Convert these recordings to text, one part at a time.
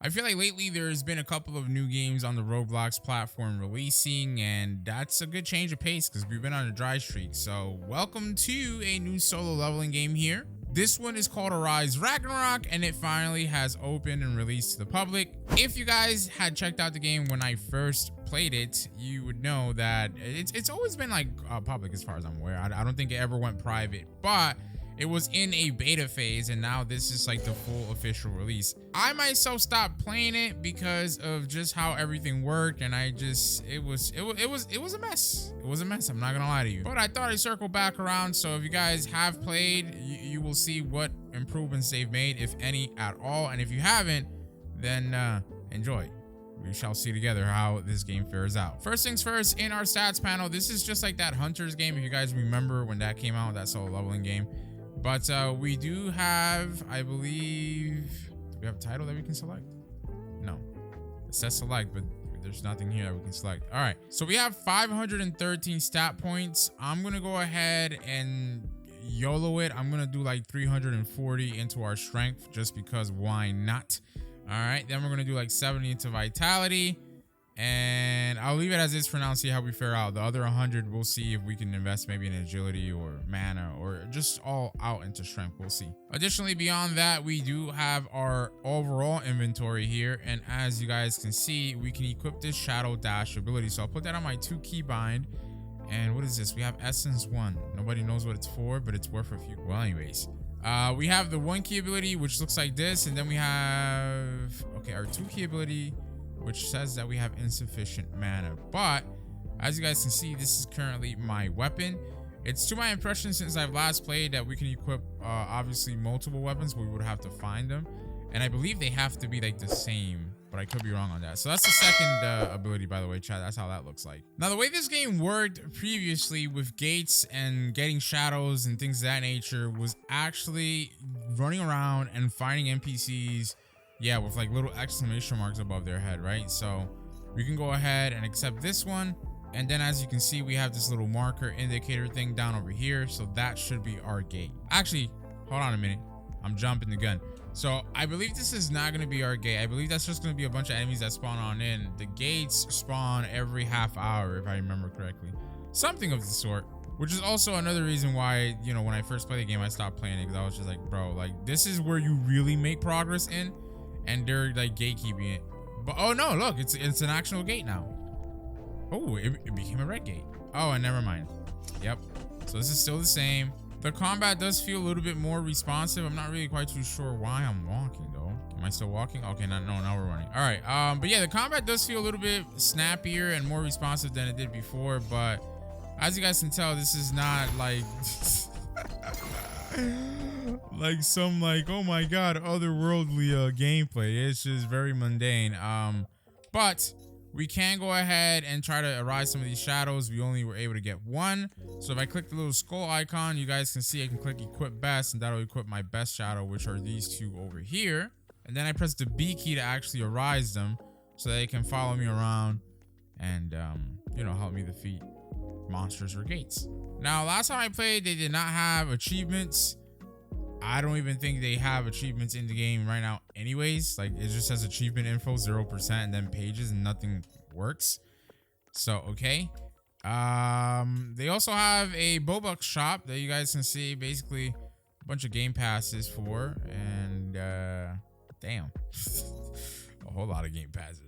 I feel like lately there's been a couple of new games on the Roblox platform releasing, and that's a good change of pace because we've been on a dry streak. So welcome to a new solo leveling game here. This one is called Arise Ragnarok, and it finally has opened and released to the public. If you guys had checked out the game when I first played it, you would know that it's always been like public as far as I'm aware. I don't think it ever went private, but it was in a beta phase, and now this is like the full official release. I myself stopped playing it because of just how everything worked, and it was a mess. It was a mess. I'm not gonna lie to you. But I thought I'd circle back around. So if you guys have played, you will see what improvements they've made, if any at all. And if you haven't, then enjoy. We shall see together how this game fares out. First things first, in our stats panel, this is just like that Hunters game. If you guys remember when that came out, that solo leveling game. But we do have, I believe, do we have a title that we can select? No. It says select, but there's nothing here that we can select. All right. So we have 513 stat points. I'm going to go ahead and YOLO it. I'm going to do like 340 into our strength just because why not? All right. Then we're going to do like 70 into vitality. And I'll leave it as is for now and see how we fare out. The other 100, we'll see if we can invest maybe in agility or mana or just all out into strength. We'll see. Additionally, beyond that, we do have our overall inventory here. And as you guys can see, we can equip this shadow dash ability. So I'll put that on my 2 keybind. And what is this? We have essence 1. Nobody knows what it's for, but it's worth a few. Well, anyways. We have the 1 key ability, which looks like this. And then we have, okay, our 2 key ability, which says that we have insufficient mana. But as you guys can see, this is currently my weapon. It's to my impression since I've last played that we can equip obviously multiple weapons, but we would have to find them. And I believe they have to be like the same, but I could be wrong on that. So that's the second ability, by the way, chat. That's how that looks like. Now, the way this game worked previously with gates and getting shadows and things of that nature was actually running around and finding NPCs, yeah, with like little exclamation marks above their head, right? So we can go ahead and accept this one. And then as you can see, we have this little marker indicator thing down over here. So that should be our gate. Actually, hold on a minute. I'm jumping the gun. So I believe this is not going to be our gate. I believe that's just going to be a bunch of enemies that spawn on in. The gates spawn every half hour, if I remember correctly. Something of the sort. Which is also another reason why, you know, when I first played the game, I stopped playing it. Because I was just like, bro, like, this is where you really make progress in. And they're like gatekeeping it. But oh no, look, it's an actual gate now. Oh, it became a red gate. Oh, and never mind. Yep. So this is still the same. The combat does feel a little bit more responsive. I'm not really quite too sure why I'm walking though. Am I still walking? Okay, no, now we're running. All right. But yeah, the combat does feel a little bit snappier and more responsive than it did before. But as you guys can tell, this is not like like some like, oh my god, otherworldly gameplay. It's just very mundane. But we can go ahead and try to arise some of these shadows. We only were able to get 1. So if I click the little skull icon, you guys can see I can click equip best, and that'll equip my best shadow, which are these 2 over here. And then I press the B key to actually arise them so they can follow me around and you know, help me defeat monsters or gates. Now, last time I played, they did not have achievements. I don't even think they have achievements in the game right now anyways. Like, it just says achievement info 0% and then pages and nothing works. So, okay. They also have a Robux shop that you guys can see basically a bunch of game passes for. And, damn. A whole lot of game passes.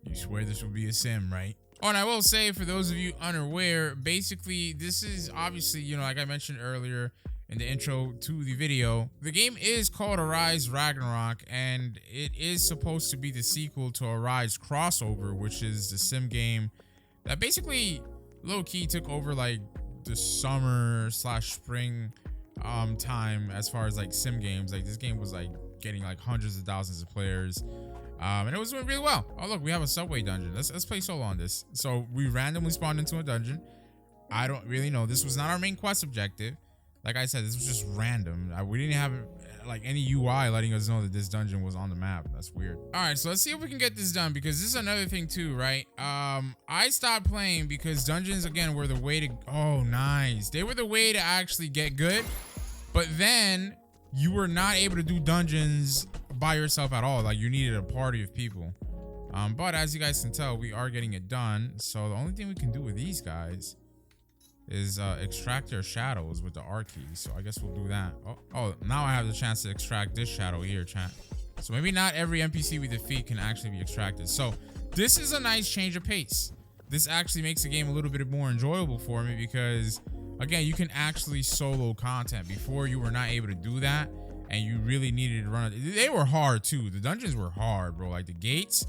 You swear this would be a sim, right? Oh, and I will say, for those of you unaware, basically, this is obviously, you know, like I mentioned earlier in the intro to the video, the game is called Arise Ragnarok, and it is supposed to be the sequel to Arise Crossover, which is the sim game that basically low-key took over like the summer / spring time as far as like sim games. Like, this game was like getting like hundreds of thousands of players. And it was doing really well. Oh, look, we have a subway dungeon. Let's play solo on this. So we randomly spawned into a dungeon. I don't really know. This was not our main quest objective. Like I said, this was just random. We didn't have like any UI letting us know that this dungeon was on the map. That's weird. All right, so let's see if we can get this done, because this is another thing too, right? I stopped playing because dungeons, again, were the way to, oh, nice. They were the way to actually get good. But then you were not able to do dungeons by yourself at all. Like, you needed a party of people. But as you guys can tell, we are getting it done. So the only thing we can do with these guys is extract their shadows with the R key. So I guess we'll do that. Oh, now I have the chance to extract this shadow here, chat. So maybe not every NPC we defeat can actually be extracted. So this is a nice change of pace. This actually makes the game a little bit more enjoyable for me because, again, you can actually solo content. Before, you were not able to do that, and you really needed to run it. They were hard too. The dungeons were hard, bro. Like the gates,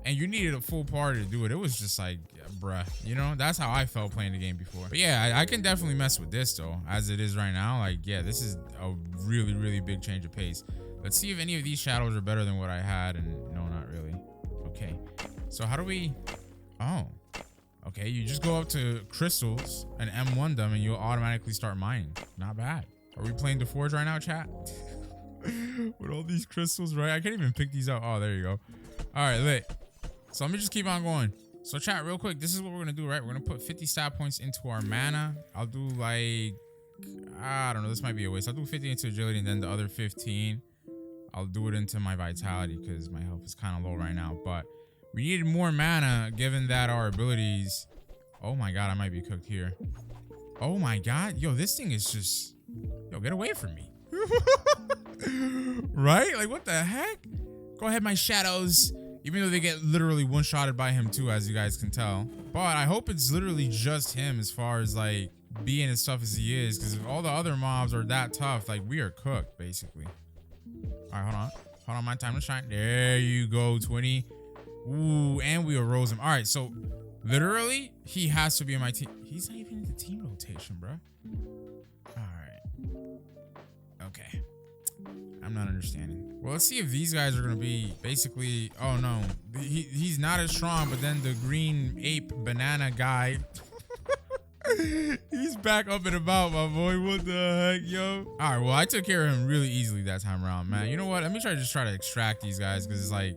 and you needed a full party to do it. It was just like, bruh, you know, that's how I felt playing the game before. But yeah, I can definitely mess with this though, as it is right now. Like, yeah, this is a really, really big change of pace. Let's see if any of these shadows are better than what I had, and no, not really. Okay, so how do we, oh, okay, you just go up to crystals and M1 them and you'll automatically start mining. Not bad. Are we playing the Forge right now, chat? With all these crystals, right? I can't even pick these out. Oh, there you go. All right, lit. So let me just keep on going. So chat, real quick, this is what we're gonna do, right? We're gonna put 50 stat points into our mana. I'll do like, I don't know, this might be a waste. I'll do 50 into agility and then the other 15, I'll do it into my vitality because my health is kind of low right now. But we needed more mana given that our abilities, oh my God, I might be cooked here. Oh my God, yo, this thing is just, yo, get away from me. Right? Like, what the heck? Go ahead, my shadows. Even though they get literally one-shotted by him too, as you guys can tell. But I hope it's literally just him as far as like being as tough as he is, because if all the other mobs are that tough, like we are cooked basically. All right, hold on, my time to shine. There you go, 20. Ooh, and we arose him. All right, so literally he has to be in my team. He's not even in the team rotation, bro. All right, okay, I'm not understanding. Well, let's see if these guys are gonna be basically, oh no, he's not as strong, but then the green ape banana guy, he's back up and about, my boy. What the heck, yo? All right, well, I took care of him really easily that time around, man. You know what? Let me try to extract these guys, because it's like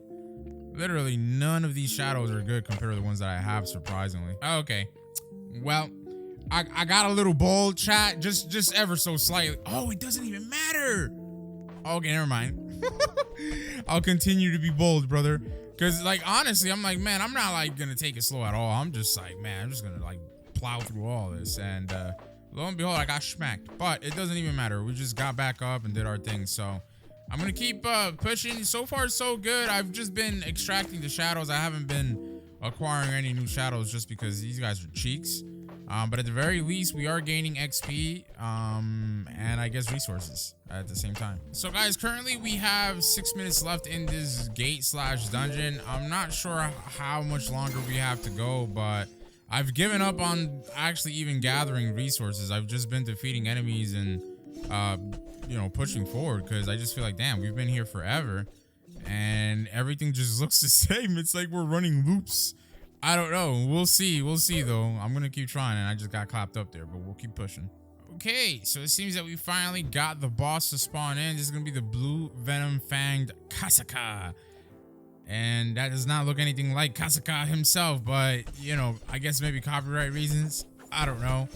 literally none of these shadows are good compared to the ones that I have, surprisingly. Okay, well, I got a little bold, chat, just ever so slightly. Oh, it doesn't even matter. Okay, never mind. I'll continue to be bold, brother. Because, like, honestly, I'm like, man, I'm not, like, going to take it slow at all. I'm just like, man, I'm just going to, like, plow through all this. And lo and behold, I got smacked. But it doesn't even matter. We just got back up and did our thing. So I'm going to keep pushing. So far, so good. I've just been extracting the shadows. I haven't been acquiring any new shadows just because these guys are cheeks. But at the very least, we are gaining XP and I guess resources at the same time. So guys, currently we have 6 minutes left in this gate/dungeon. I'm not sure how much longer we have to go, but I've given up on actually even gathering resources. I've just been defeating enemies and you know, pushing forward, because I just feel like, damn, we've been here forever and everything just looks the same. It's like we're running loops. I don't know. We'll see though. I'm gonna keep trying, and I just got clapped up there, but we'll keep pushing. Okay, so it seems that we finally got the boss to spawn in. This is gonna be the blue venom fanged Kasaka, and that does not look anything like Kasaka himself, but you know, I guess maybe copyright reasons, I don't know.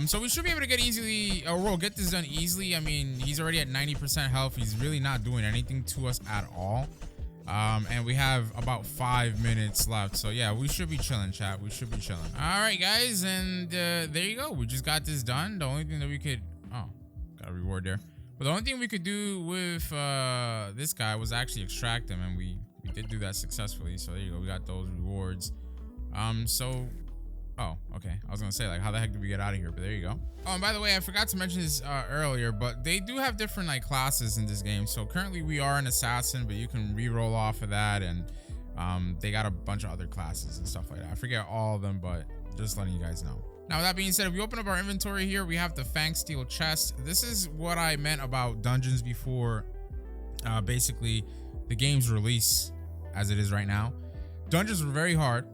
So we should be able to get get this done easily. I mean, he's already at 90% health. He's really not doing anything to us at all. And we have about 5 minutes left, so yeah, we should be chilling, chat. We should be chilling. All right, guys, and there you go. We just got this done. The only thing that we could, oh, got a reward there. But the only thing we could do with this guy was actually extract him, and we did do that successfully. So there you go. We got those rewards. Oh, okay. I was gonna say, like, how the heck did we get out of here? But there you go. Oh, and by the way, I forgot to mention this earlier, but they do have different like classes in this game. So currently we are an assassin, but you can re-roll off of that, and they got a bunch of other classes and stuff like that. I forget all of them, but just letting you guys know. Now, with that being said, if we open up our inventory here, we have the Fang Steel chest. This is what I meant about dungeons before basically the game's release as it is right now. Dungeons were very hard,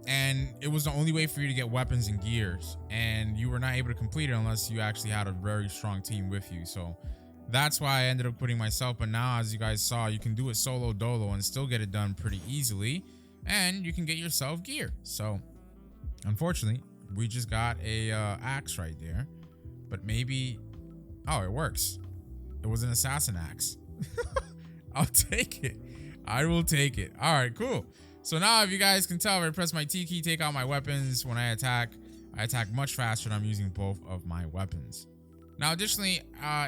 and it was the only way for you to get weapons and gears, and you were not able to complete it unless you actually had a very strong team with you. So that's why I ended up putting myself. But now, as you guys saw, you can do it solo dolo and still get it done pretty easily, and you can get yourself gear. So unfortunately, we just got a axe right there, but maybe, oh, it works. It was an assassin axe. I'll take it. I will take it. All right, cool. So now if you guys can tell, if I press my T key, take out my weapons, when I attack much faster and I'm using both of my weapons. Now, additionally,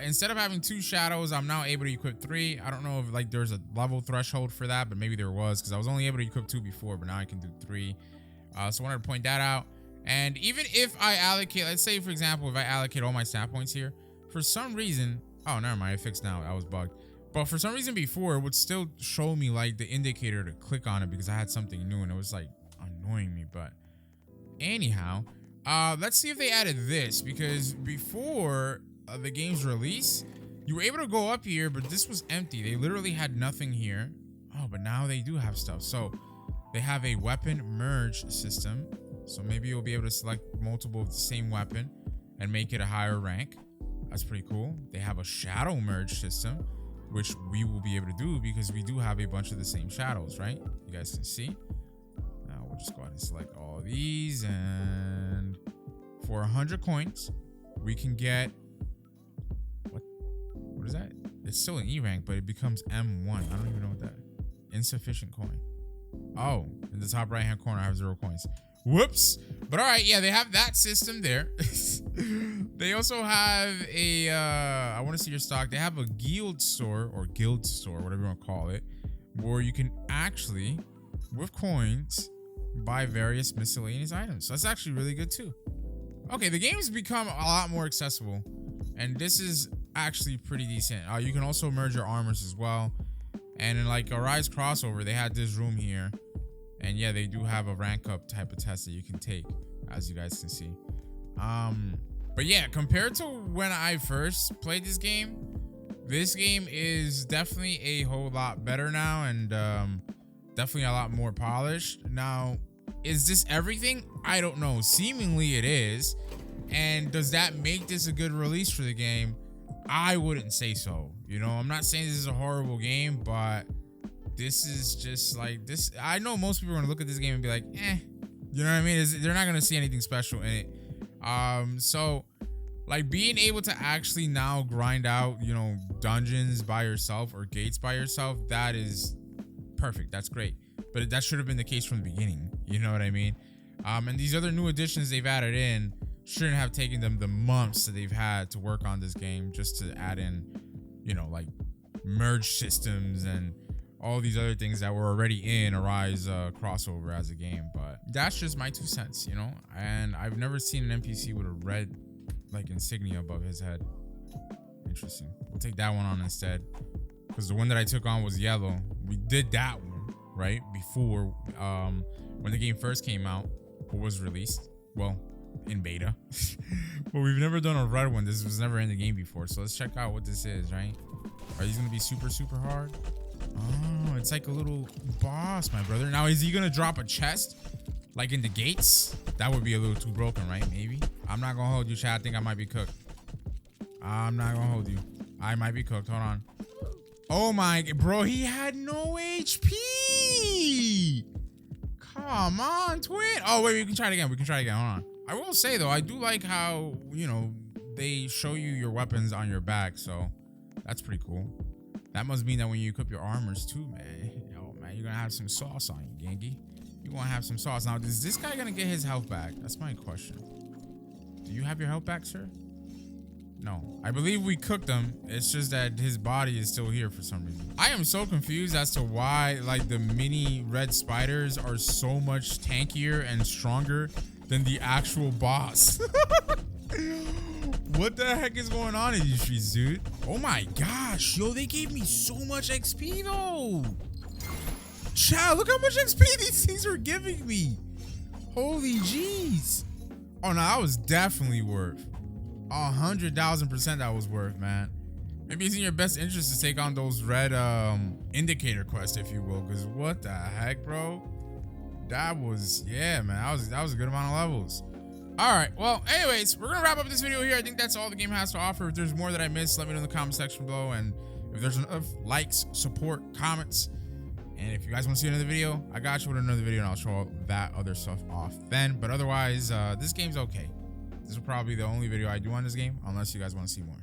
instead of having 2 shadows, I'm now able to equip 3. I don't know if like there's a level threshold for that, but maybe there was, because I was only able to equip 2 before, but now I can do 3. So I wanted to point that out. And even if I allocate, let's say for example, if I allocate all my stat points here, for some reason, oh, never mind, I fixed now. I was bugged. But for some reason before, it would still show me like the indicator to click on it because I had something new and it was like annoying me. But anyhow, let's see if they added this, because before the game's release, you were able to go up here, but this was empty. They literally had nothing here. Oh, but now they do have stuff. So they have a weapon merge system. So maybe you'll be able to select multiple of the same weapon and make it a higher rank. That's pretty cool. They have a shadow merge system, which we will be able to do because we do have a bunch of the same shadows, right? You guys can see. Now we'll just go ahead and select all these, and for 100 coins, we can get, what is that? It's still an E rank, but it becomes M1. I don't even know what that, insufficient coin. Oh, in the top right hand corner, I have 0 coins. Whoops. But all right, yeah, they have that system there. They also have a, I want to see your stock. They have a guild store, or guild store, whatever you want to call it, where you can actually, with coins, buy various miscellaneous items. So that's actually really good too. Okay, the game's become a lot more accessible, and this is actually pretty decent. You can also merge your armors as well. And in like a Rise crossover, they had this room here. And yeah, they do have a rank up type of test that you can take, as you guys can see. But yeah, compared to when I first played this game is definitely a whole lot better now, and definitely a lot more polished. Now, is this everything? I don't know. Seemingly it is. And does that make this a good release for the game? I wouldn't say so. You know, I'm not saying this is a horrible game, but this is just like this. I know most people are gonna look at this game and be like, eh, you know what I mean? They're not gonna see anything special in it. So like being able to actually now grind out, you know, dungeons by yourself or gates by yourself, that is perfect. That's great. But that should have been the case from the beginning. You know what I mean? And these other new additions they've added in shouldn't have taken them the months that they've had to work on this game just to add in, you know, like merge systems and all these other things that were already in a Rise crossover as a game. But that's just my 2 cents, you know? And I've never seen an NPC with a red like insignia above his head. Interesting. We'll take that one on instead, because the one that I took on was yellow. We did that one, right? Before, when the game first came out or was released. Well, in beta. But we've never done a red one. This was never in the game before. So let's check out what this is, right? Are these gonna be super, super hard? Oh, it's like a little boss, my brother. Now, is he gonna drop a chest like in the gates? That would be a little too broken, right? Maybe. I'm not gonna hold you, chat. I think I might be cooked. I'm not gonna hold you. I might be cooked. Hold on. Oh my, bro, he had no HP. Come on, twin. Oh wait, we can try it again. We can try it again. Hold on. I will say though, I do like how, you know, they show you your weapons on your back, so that's pretty cool. That must mean that when you equip your armors too, man. Oh man, you're gonna have some sauce on you, Genki. You're gonna have some sauce. Now, is this guy gonna get his health back? That's my question. Do you have your health back, sir? No. I believe we cooked him. It's just that his body is still here for some reason. I am so confused as to why like the mini red spiders are so much tankier and stronger than the actual boss. What the heck is going on in these streets, dude? Oh my gosh, yo, they gave me so much XP though. Child, look how much XP these things are giving me. Holy jeez. Oh no, that was definitely worth 100,000%. That was worth, man. Maybe it's in your best interest to take on those red indicator quests, if you will, because what the heck, bro? That was, yeah, man, that was a good amount of levels. All right, well, anyways, we're gonna wrap up this video here. I think that's all the game has to offer. If there's more that I missed, let me know in the comment section below. And if there's enough likes, support, comments, and if you guys want to see another video, I got you with another video, and I'll show all that other stuff off then. But otherwise, this game's okay. This will probably be the only video I do on this game, unless you guys want to see more.